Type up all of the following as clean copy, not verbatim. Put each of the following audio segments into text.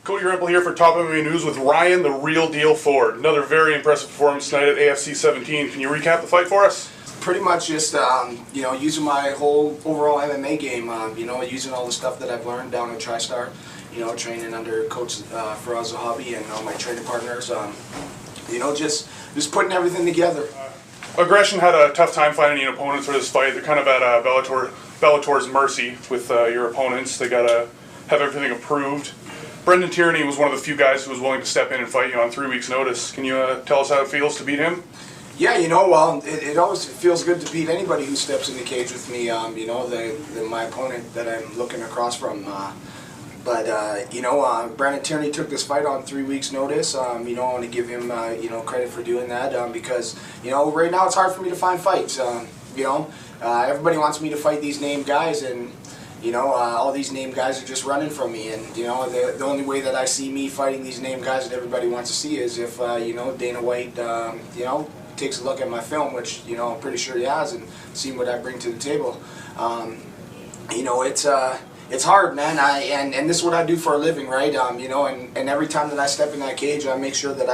Cody Rempel here for Top MMA News with Ryan, the real deal Ford. Another very impressive performance tonight at AFC 17. Can you recap the fight for us? Pretty much just, using my whole overall MMA game, using all the stuff that I've learned down at TriStar, training under Coach Faraz Zahabi and all my training partners, just putting everything together. Aggression had a tough time finding an opponent for this fight. They're kind of at Bellator's mercy with your opponents. They got to have everything approved. Brendan Tierney was one of the few guys who was willing to step in and fight you on 3 weeks' notice. Can you tell us how it feels to beat him? Yeah, it always feels good to beat anybody who steps in the cage with me, my opponent that I'm looking across from. Brendan Tierney took this fight on 3 weeks' notice. I want to give him, credit for doing that because, right now it's hard for me to find fights. Everybody wants me to fight these named guys, and all these named guys are just running from me, and the only way that I see me fighting these named guys that everybody wants to see is if Dana White takes a look at my film, which I'm pretty sure he has, and seen what I bring to the table. It's hard, man. And this is what I do for a living, right? And every time that I step in that cage, I make sure that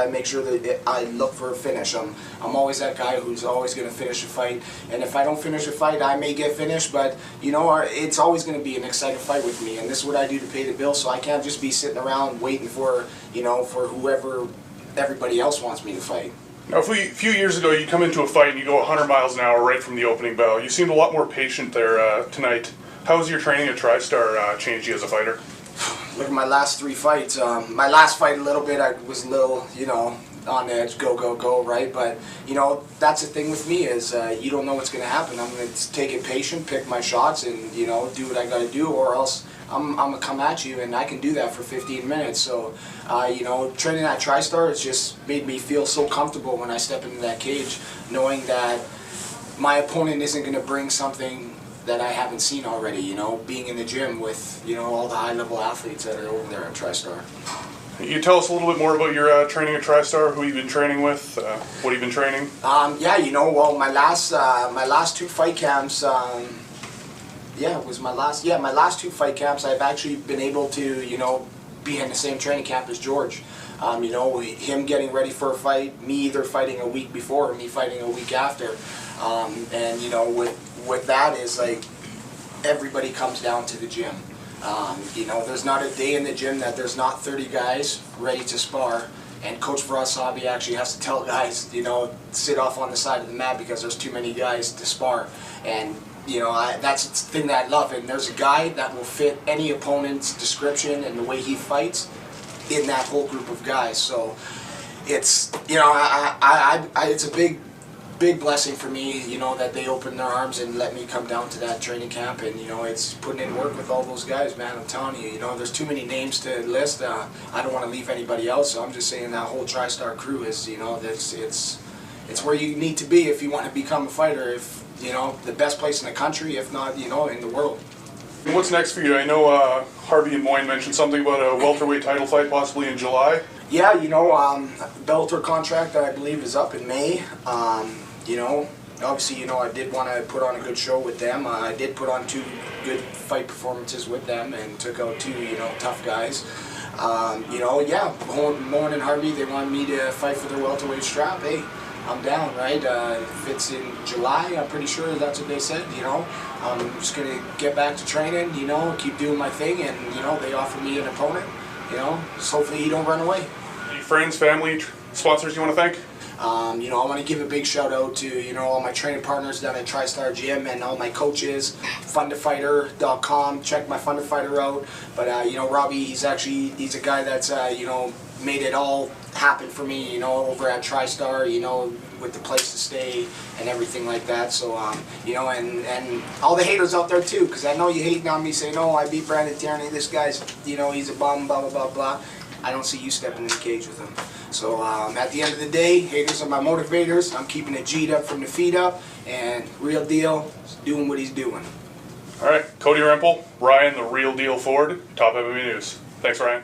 I look for a finish. I'm always that guy who's always going to finish a fight. And if I don't finish a fight, I may get finished, but it's always going to be an exciting fight with me. And this is what I do to pay the bills. So I can't just be sitting around waiting for for whoever everybody else wants me to fight. Now, a few years ago, you come into a fight and you go 100 miles an hour right from the opening bell. You seemed a lot more patient there tonight. How has your training at TriStar changed you as a fighter? Look at my last 3 fights. My last fight, a little bit, I was a little, on edge, go, right? But, that's the thing with me is you don't know what's going to happen. I'm going to take it patient, pick my shots, and, do what I got to do, or else I'm going to come at you, and I can do that for 15 minutes. So, training at TriStar, it's just made me feel so comfortable when I step into that cage, knowing that my opponent isn't going to bring something that I haven't seen already, being in the gym with, all the high-level athletes that are over there at TriStar. Can you tell us a little bit more about your training at TriStar, who you've been training with, what you've been training? My last 2 fight camps, my last 2 fight camps, I've actually been able to, be in the same training camp as George. Him getting ready for a fight, me either fighting a week before or me fighting a week after. With that is like everybody comes down to the gym. There's not a day in the gym that there's not 30 guys ready to spar, and Coach Faraz Zahabi actually has to tell guys, sit off on the side of the mat because there's too many guys to spar. And that's the thing that I love. And there's a guy that will fit any opponent's description and the way he fights in that whole group of guys. So it's it's a big blessing for me, that they opened their arms and let me come down to that training camp, and it's putting in work with all those guys, man. I'm telling you, there's too many names to list. I don't want to leave anybody else, so I'm just saying that whole TriStar crew is, it's where you need to be if you want to become a fighter. If the best place in the country, if not, in the world. What's next for you? I know Harvey and Moyne mentioned something about a welterweight title fight possibly in July. Yeah, Bellator contract I believe is up in May. Obviously, I did want to put on a good show with them. I did put on 2 good fight performances with them and took out 2, tough guys. Moyne and Harvey, they wanted me to fight for their welterweight strap. Hey, I'm down, right? If it's in July, I'm pretty sure that's what they said, I'm just going to get back to training, keep doing my thing, and, they offer me an opponent, so hopefully you don't run away. Any friends, family, sponsors you want to thank? I want to give a big shout out to, all my training partners down at TriStar Gym and all my coaches, fundafighter.com, check my Fundafighter out. But, Robbie, he's a guy that's, made it all happen for me, over at TriStar, with the place to stay and everything like that. So, and all the haters out there too, because I know you hating on me saying, oh, I beat Brendan Tierney, this guy's, he's a bum, blah, blah, blah, blah. I don't see you stepping in the cage with him. So at the end of the day, haters are my motivators. I'm keeping it G'd up from the feet up, and real deal, doing what he's doing. All right, Cody Rempel, Ryan, the real deal Ford, Top MMA News. Thanks, Ryan.